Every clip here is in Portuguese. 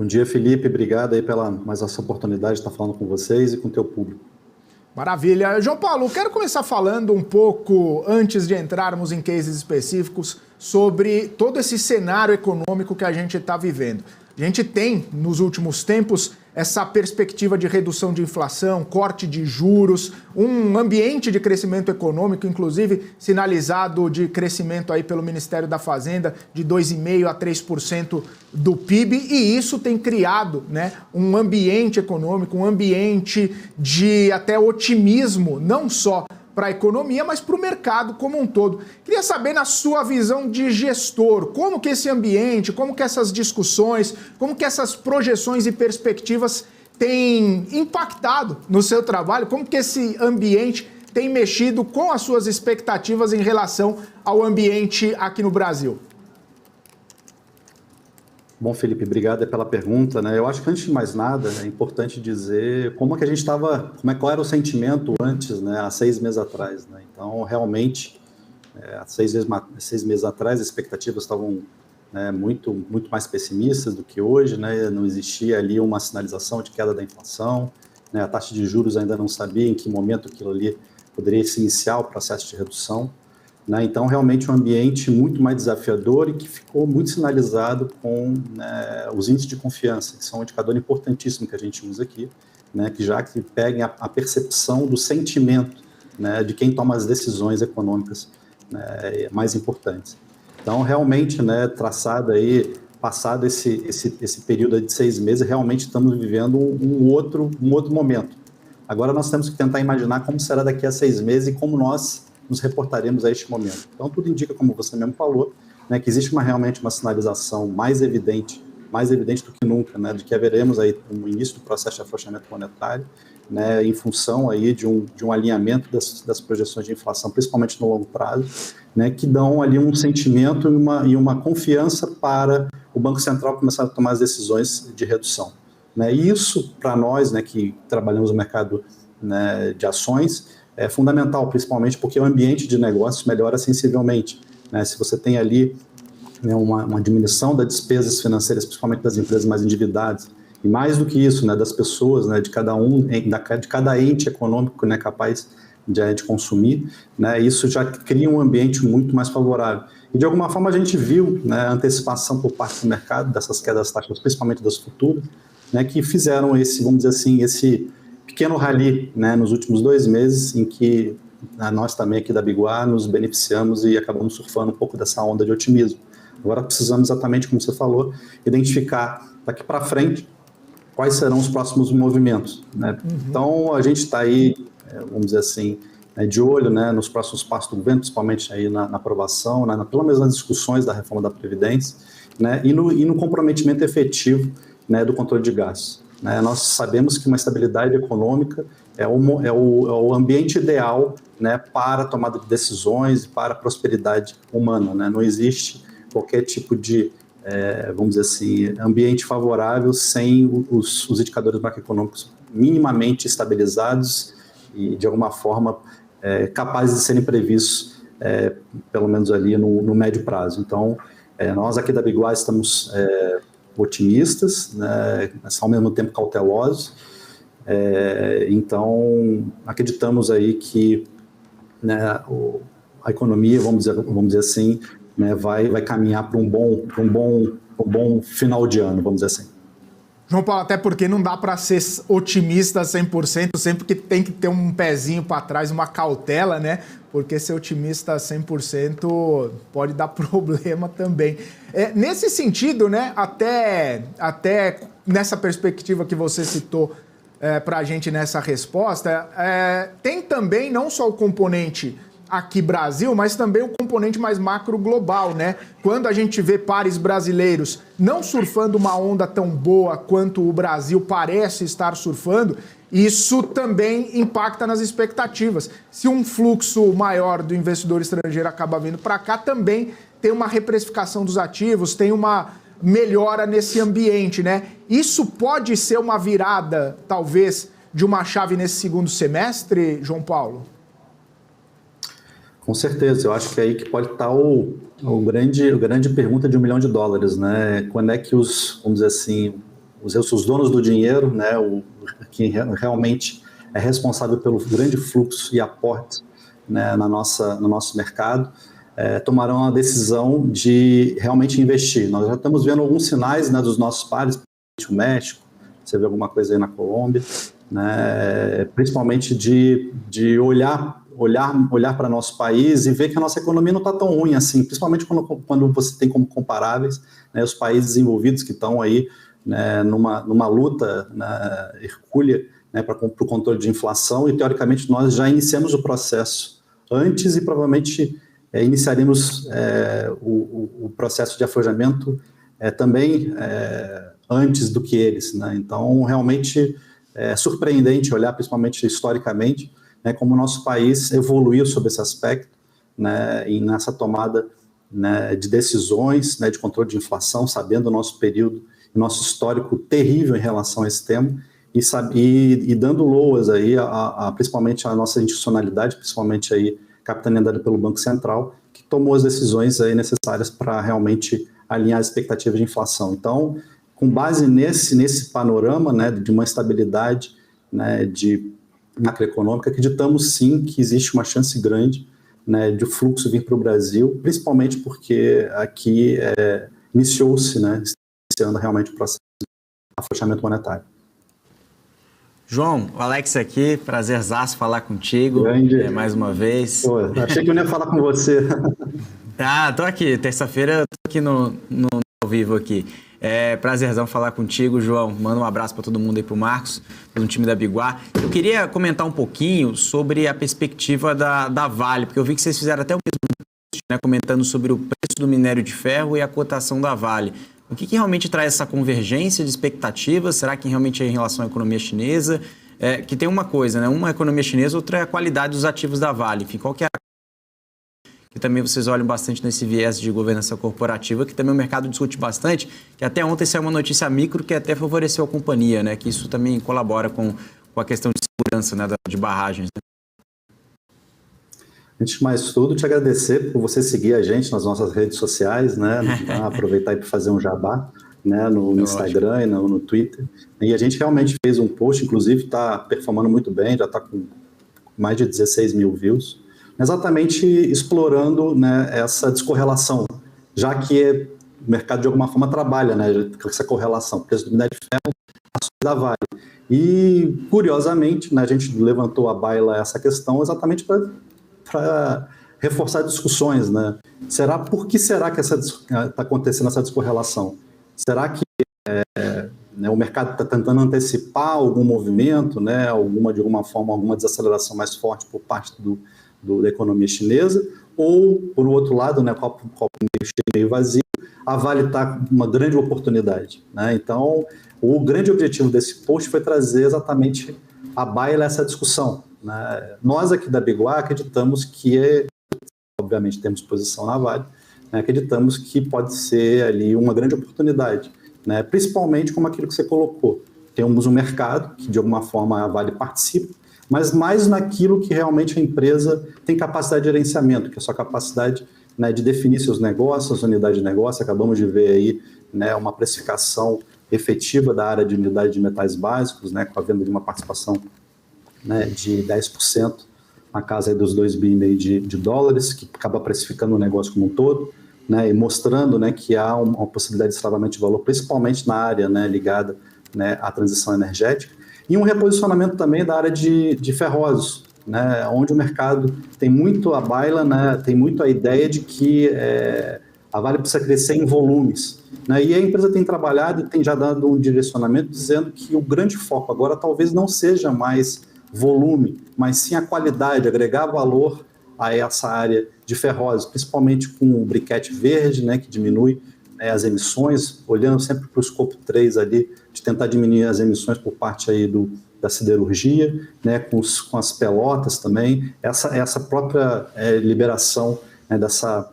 Bom dia, Felipe. Obrigado aí pela mais essa oportunidade de estar falando com vocês e com o teu público. Maravilha. João Paulo, quero começar falando um pouco, antes de entrarmos em cases específicos, sobre todo esse cenário econômico que a gente está vivendo. A gente tem, nos últimos tempos, essa perspectiva de redução de inflação, corte de juros, um ambiente de crescimento econômico, inclusive sinalizado de crescimento aí pelo Ministério da Fazenda de 2,5% a 3% do PIB, e isso tem criado, né, um ambiente econômico, um ambiente de até otimismo, não só para a economia, mas para o mercado como um todo. Queria saber, na sua visão de gestor, como que esse ambiente, como que essas discussões, como que essas projeções e perspectivas têm impactado no seu trabalho, como que esse ambiente tem mexido com as suas expectativas em relação ao ambiente aqui no Brasil? Bom, Felipe, obrigado pela pergunta, né? Eu acho que antes de mais nada é importante dizer como é que a gente estava, qual era o sentimento antes, né, há 6 meses atrás, né? Então, realmente, há 6 meses atrás, as expectativas estavam, né, muito mais pessimistas do que hoje, né? Não existia ali uma sinalização de queda da inflação, né? A taxa de juros ainda não sabia em que momento aquilo ali poderia se iniciar o processo de redução. Né? Então, realmente, um ambiente muito mais desafiador e que ficou muito sinalizado com, né, os índices de confiança, que são um indicador importantíssimo que a gente usa aqui, né, que peguem a percepção do sentimento, né, de quem toma as decisões econômicas, né, mais importantes. Então, realmente, né, passado esse período de 6 meses, realmente estamos vivendo um outro momento. Agora, nós temos que tentar imaginar como será daqui a 6 meses e como nós nos reportaremos a este momento. Então, tudo indica, como você mesmo falou, né, que existe realmente uma sinalização mais evidente do que nunca, né, de que haveremos aí um início do processo de afrouxamento monetário, né, em função aí de um alinhamento das projeções de inflação, principalmente no longo prazo, né, que dão ali um sentimento e uma confiança para o Banco Central começar a tomar as decisões de redução. Né, e isso, para nós, né, que trabalhamos no mercado, né, de ações, é fundamental, principalmente porque o ambiente de negócios melhora sensivelmente, né? Se você tem ali, né, uma diminuição das despesas financeiras, principalmente das empresas mais endividadas, e mais do que isso, né, das pessoas, né, de cada ente econômico, né, capaz de consumir, né, isso já cria um ambiente muito mais favorável. E, de alguma forma, a gente viu, né, a antecipação por parte do mercado dessas quedas das taxas, principalmente das futuras, né, que fizeram vamos dizer assim, esse pequeno rally, né, nos últimos 2 meses, em que nós também aqui da Biguá nos beneficiamos e acabamos surfando um pouco dessa onda de otimismo. Agora precisamos exatamente, como você falou, identificar daqui para frente quais serão os próximos movimentos, né? Então, a gente está aí, vamos dizer assim, né, de olho, né, nos próximos passos do governo, principalmente aí na aprovação, né, pelo menos nas discussões da reforma da Previdência, né, e no comprometimento efetivo, né, do controle de gastos. Né? Nós sabemos que uma estabilidade econômica é o ambiente ideal, né, para a tomada de decisões e para a prosperidade humana. Né? Não existe qualquer tipo de, vamos dizer assim, ambiente favorável sem os indicadores macroeconômicos minimamente estabilizados e, de alguma forma, capazes de serem previstos, pelo menos ali no médio prazo. Então, nós aqui da Biguá estamos otimistas, né, mas ao mesmo tempo cautelosos. Então, acreditamos aí que, né, a economia, vamos dizer assim, né, vai caminhar para um bom final de ano, vamos dizer assim. João Paulo, até porque não dá para ser otimista 100%, sempre que tem que ter um pezinho para trás, uma cautela, né? Porque ser otimista 100% pode dar problema também. Nesse sentido, né, até nessa perspectiva que você citou para a gente nessa resposta, tem também não só o componente aqui Brasil, mas também o componente mais macro global, né? Quando a gente vê pares brasileiros não surfando uma onda tão boa quanto o Brasil parece estar surfando, isso também impacta nas expectativas. Se um fluxo maior do investidor estrangeiro acaba vindo para cá, também tem uma reprecificação dos ativos, tem uma melhora nesse ambiente, né? Isso pode ser uma virada, talvez, de uma chave nesse segundo semestre, João Paulo? Com certeza, eu acho que é aí que pode estar a grande pergunta de $1 milhão, né? Quando é que vamos dizer assim, os donos do dinheiro, né, que realmente é responsável pelo grande fluxo e aporte, né, no nosso mercado, tomarão a decisão de realmente investir. Nós já estamos vendo alguns sinais, né, dos nossos pares, principalmente o México, você vê alguma coisa aí na Colômbia, né, principalmente de olhar para nosso país e ver que a nossa economia não está tão ruim assim, principalmente quando você tem como comparáveis, né, os países desenvolvidos que estão aí, né, numa luta, né, hercúlea, né, para o controle de inflação, e teoricamente nós já iniciamos o processo antes e provavelmente iniciaremos o processo de afrouxamento também antes do que eles, né? Então, realmente é surpreendente olhar, principalmente historicamente, né, como o nosso país evoluiu sobre esse aspecto, né, e nessa tomada, né, de decisões, né, de controle de inflação, sabendo o nosso período, nosso histórico terrível em relação a esse tema, e dando loas aí, principalmente a nossa institucionalidade, principalmente aí capitaneada pelo Banco Central, que tomou as decisões aí necessárias para realmente alinhar as expectativas de inflação. Então, com base nesse panorama, né, de uma estabilidade, né, de macroeconômica, acreditamos sim que existe uma chance grande, né, de o fluxo vir para o Brasil, principalmente porque aqui iniciou-se, né, iniciando realmente o processo de afrouxamento monetário. João, o Alex aqui, prazerzaço falar contigo mais uma vez. Pô, achei que eu não ia falar com você. Tô aqui, terça-feira tô aqui no ao vivo aqui. Prazerzão falar contigo, João. Manda um abraço para todo mundo aí, pro Marcos, do time da Biguá. Eu queria comentar um pouquinho sobre a perspectiva da Vale, porque eu vi que vocês fizeram até um post, né, comentando sobre o preço do minério de ferro e a cotação da Vale. O que realmente traz essa convergência de expectativas? Será que realmente é em relação à economia chinesa? Que tem uma coisa, né? Uma é a economia chinesa, outra é a qualidade dos ativos da Vale. Enfim, qual que é que também vocês olham bastante nesse viés de governança corporativa, que também o mercado discute bastante, que até ontem saiu uma notícia micro que até favoreceu a companhia, né? Que isso também colabora com a questão de segurança, né, de barragens. Antes de mais tudo, te agradecer por você seguir a gente nas nossas redes sociais, né? Aproveitar para fazer um jabá, né? No Instagram e no Twitter. E a gente realmente fez um post, inclusive está performando muito bem, já está com mais de 16 mil views, exatamente explorando, né, essa descorrelação, já que o mercado de alguma forma trabalha, né, com essa correlação, preço do minério de ferro, ações da Vale. E, curiosamente, né, a gente levantou à baila essa questão exatamente para reforçar discussões, né? Por que será que está acontecendo essa descorrelação? Será que né, o mercado está tentando antecipar algum movimento, né, de alguma forma, alguma desaceleração mais forte por parte da economia chinesa? Ou, por outro lado, né, copo meio cheio, meio vazio, a Vale está com uma grande oportunidade, né? Então, o grande objetivo desse post foi trazer exatamente à baila essa discussão, né? Nós aqui da Biguá acreditamos que, obviamente temos posição na Vale, né, acreditamos que pode ser ali uma grande oportunidade, né, principalmente como aquilo que você colocou. Temos um mercado que de alguma forma a Vale participa, mas mais naquilo que realmente a empresa tem capacidade de gerenciamento, que é a sua capacidade, né, de definir seus negócios, unidade de negócio. Acabamos de ver aí, né, uma precificação efetiva da área de unidade de metais básicos, né, com a venda de uma participação, né, de 10%, na casa aí dos 2,5 bilhões de dólares, que acaba precificando o negócio como um todo, né, e mostrando, né, que há uma possibilidade de destravamento de valor, principalmente na área, né, ligada, né, à transição energética, e um reposicionamento também da área de ferrosos, né, onde o mercado tem muito a baila, né, tem muito a ideia de que a Vale precisa crescer em volumes, né, e a empresa tem trabalhado e tem já dado um direcionamento dizendo que o grande foco agora talvez não seja mais volume, mas sim a qualidade, agregar valor a essa área de ferrosos, principalmente com o briquete verde, né, que diminui as emissões, olhando sempre para o escopo 3 ali, de tentar diminuir as emissões por parte aí da siderurgia, né, com as pelotas também, essa própria liberação, né, dessa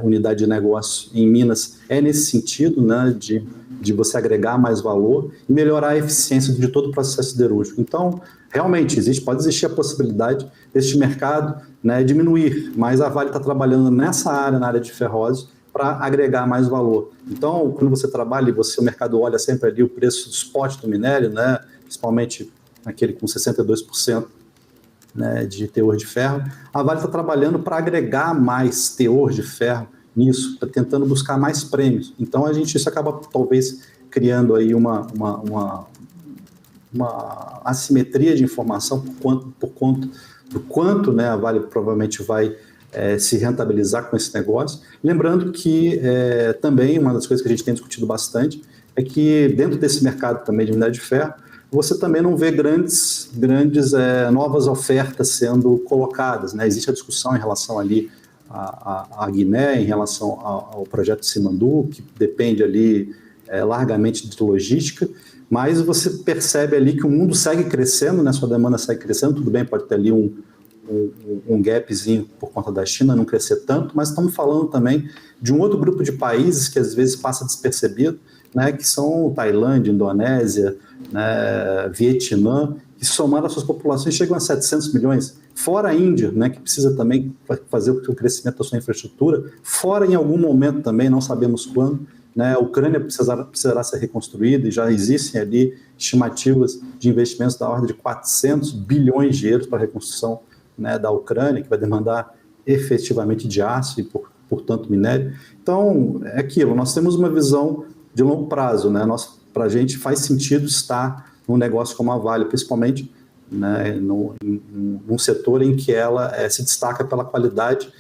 unidade de negócio em Minas nesse sentido, né, de você agregar mais valor e melhorar a eficiência de todo o processo siderúrgico. Então, realmente, pode existir a possibilidade deste mercado, né, diminuir, mas a Vale está trabalhando nessa área, na área de ferrosos, para agregar mais valor. Então, quando você trabalha e o mercado olha sempre ali o preço do spot do minério, né, principalmente aquele com 62%, né, de teor de ferro, a Vale está trabalhando para agregar mais teor de ferro nisso, tá tentando buscar mais prêmios. Então, isso acaba talvez criando aí uma assimetria de informação por conta do quanto, né, a Vale provavelmente vai se rentabilizar com esse negócio. Lembrando que também uma das coisas que a gente tem discutido bastante é que dentro desse mercado também de minério de ferro, você também não vê grandes novas ofertas sendo colocadas, né? Existe a discussão em relação ali à Guiné, em relação ao projeto de Simandou, que depende ali largamente de logística, mas você percebe ali que o mundo segue crescendo, né? Sua demanda segue crescendo, tudo bem, pode ter ali um gapzinho por conta da China não crescer tanto, mas estamos falando também de um outro grupo de países que às vezes passa despercebido, né, que são Tailândia, Indonésia, né, Vietnã, que somando as suas populações chegam a 700 milhões, fora a Índia, né, que precisa também fazer o crescimento da sua infraestrutura, fora em algum momento também, não sabemos quando, né, a Ucrânia precisará ser reconstruída e já existem ali estimativas de investimentos da ordem de 400 bilhões de euros para a reconstrução, né, da Ucrânia, que vai demandar efetivamente de aço e, portanto, minério. Então, é aquilo, nós temos uma visão de longo prazo, né? Para a gente faz sentido estar num negócio como a Vale, principalmente, né, num setor em que ela se destaca pela qualidade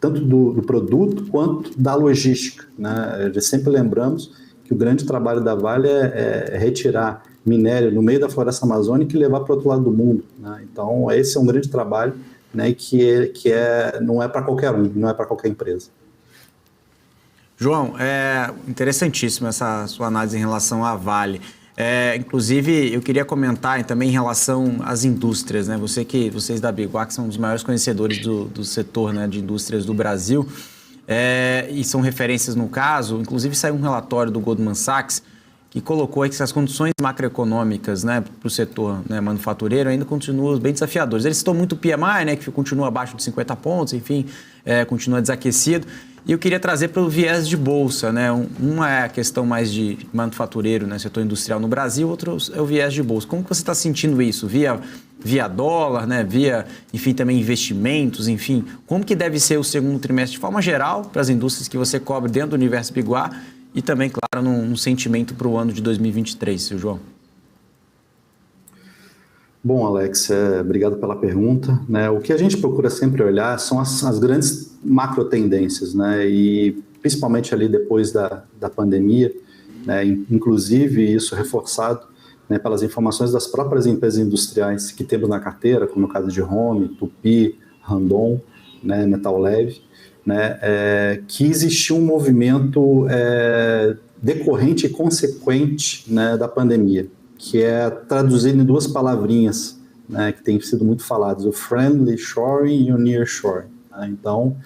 tanto do produto quanto da logística, né? Sempre lembramos que o grande trabalho da Vale é retirar minério no meio da floresta amazônica e levar para o outro lado do mundo, né? Então, esse é um grande trabalho, né, que não é para qualquer um, não é para qualquer empresa. João, é interessantíssima essa sua análise em relação à Vale. Inclusive, eu queria comentar também em relação às indústrias, né? Vocês da Biguá, que são os maiores conhecedores do setor, né, de indústrias do Brasil, e são referências no caso. Inclusive, saiu um relatório do Goldman Sachs que colocou aí que as condições macroeconômicas, né, para o setor, né, manufatureiro ainda continuam bem desafiadoras. Eles citou muito o PMI, né, que continua abaixo de 50 pontos, enfim, continua desaquecido. E eu queria trazer para o viés de bolsa, né? Uma é a questão mais de manufatureiro, né, setor industrial no Brasil, outro é o viés de bolsa. Como que você está sentindo isso? Via dólar, né? Via, enfim, também investimentos, enfim. Como que deve ser o segundo trimestre de forma geral para as indústrias que você cobre dentro do universo Biguá e também, claro, num sentimento para o ano de 2023, seu João? Bom, Alex, obrigado pela pergunta, né? O que a gente procura sempre olhar são as grandes macro tendências, né? E principalmente ali depois da pandemia, né? Inclusive isso reforçado, né, pelas informações das próprias empresas industriais que temos na carteira, como no caso de Home, Tupi, Randon, né, Metal Leve, né, que existiu um movimento decorrente e consequente, né, da pandemia, que é traduzido em duas palavrinhas, né, que têm sido muito faladas, o friendly shoring e o nearshoring. Né? Então,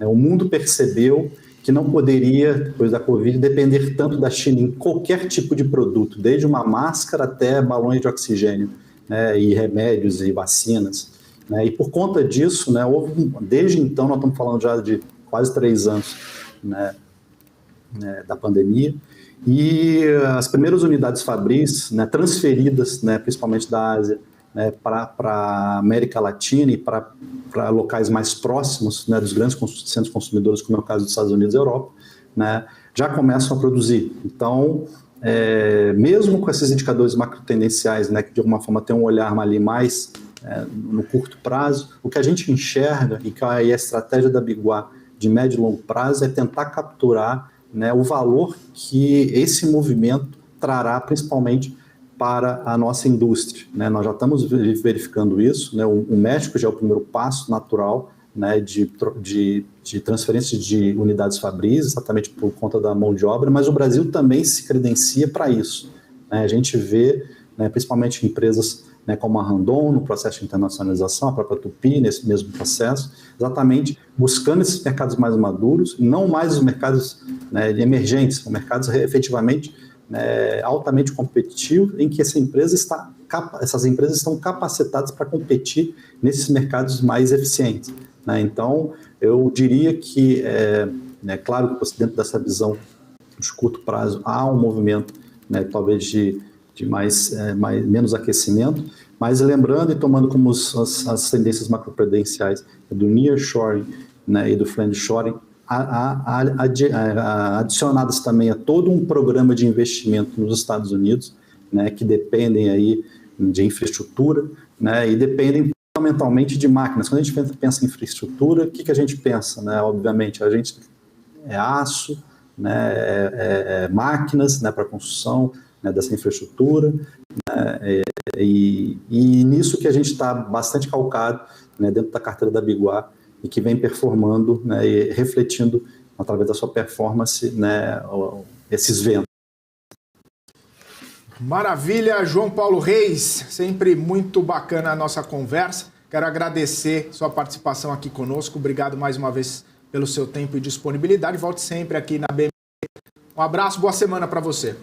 o mundo percebeu que não poderia, depois da Covid, depender tanto da China em qualquer tipo de produto, desde uma máscara até balões de oxigênio, né, e remédios e vacinas. Né? E por conta disso, né, desde então, nós estamos falando já de quase 3 anos, né, da pandemia, e as primeiras unidades Fabris, né, transferidas, né, principalmente da Ásia, né, para a América Latina e para locais mais próximos, né, dos grandes centros consumidores, como é o caso dos Estados Unidos e Europa, né, já começam a produzir. Então, mesmo com esses indicadores macrotendenciais, né, que de alguma forma tem um olhar ali mais no curto prazo, o que a gente enxerga, e que aí a estratégia da Biguá de médio e longo prazo é tentar capturar, né, o valor que esse movimento trará, principalmente para a nossa indústria. Né? Nós já estamos verificando isso, né? O México já é o primeiro passo natural, né, de transferência de unidades Fabris, exatamente por conta da mão de obra, mas o Brasil também se credencia para isso. Né? A gente vê, né, principalmente empresas, né, como a Randon, no processo de internacionalização, a própria Tupi, nesse mesmo processo, exatamente buscando esses mercados mais maduros, não mais os mercados, né, emergentes, mercados efetivamente, né, altamente competitivos, em que essas empresas estão capacitadas para competir nesses mercados mais eficientes. Né? Então, eu diria que né? Claro que dentro dessa visão de curto prazo há um movimento, né, talvez de menos aquecimento, mas lembrando e tomando como as tendências macroprudenciais do nearshoring, né, e do friendshoring, adicionadas também a todo um programa de investimento nos Estados Unidos, né, que dependem aí de infraestrutura, né, e dependem fundamentalmente de máquinas. Quando a gente pensa em infraestrutura, o que a gente pensa, né? Obviamente, a gente aço, né, máquinas, né, para construção, né, dessa infraestrutura, né, e nisso que a gente está bastante calcado, né, dentro da carteira da Biguá, e que vem performando, né, e refletindo através da sua performance, né, esses ventos. Maravilha, João Paulo Reis, sempre muito bacana a nossa conversa. Quero agradecer sua participação aqui conosco. Obrigado mais uma vez pelo seu tempo e disponibilidade. Volte sempre aqui na BMG. Um abraço, boa semana para você.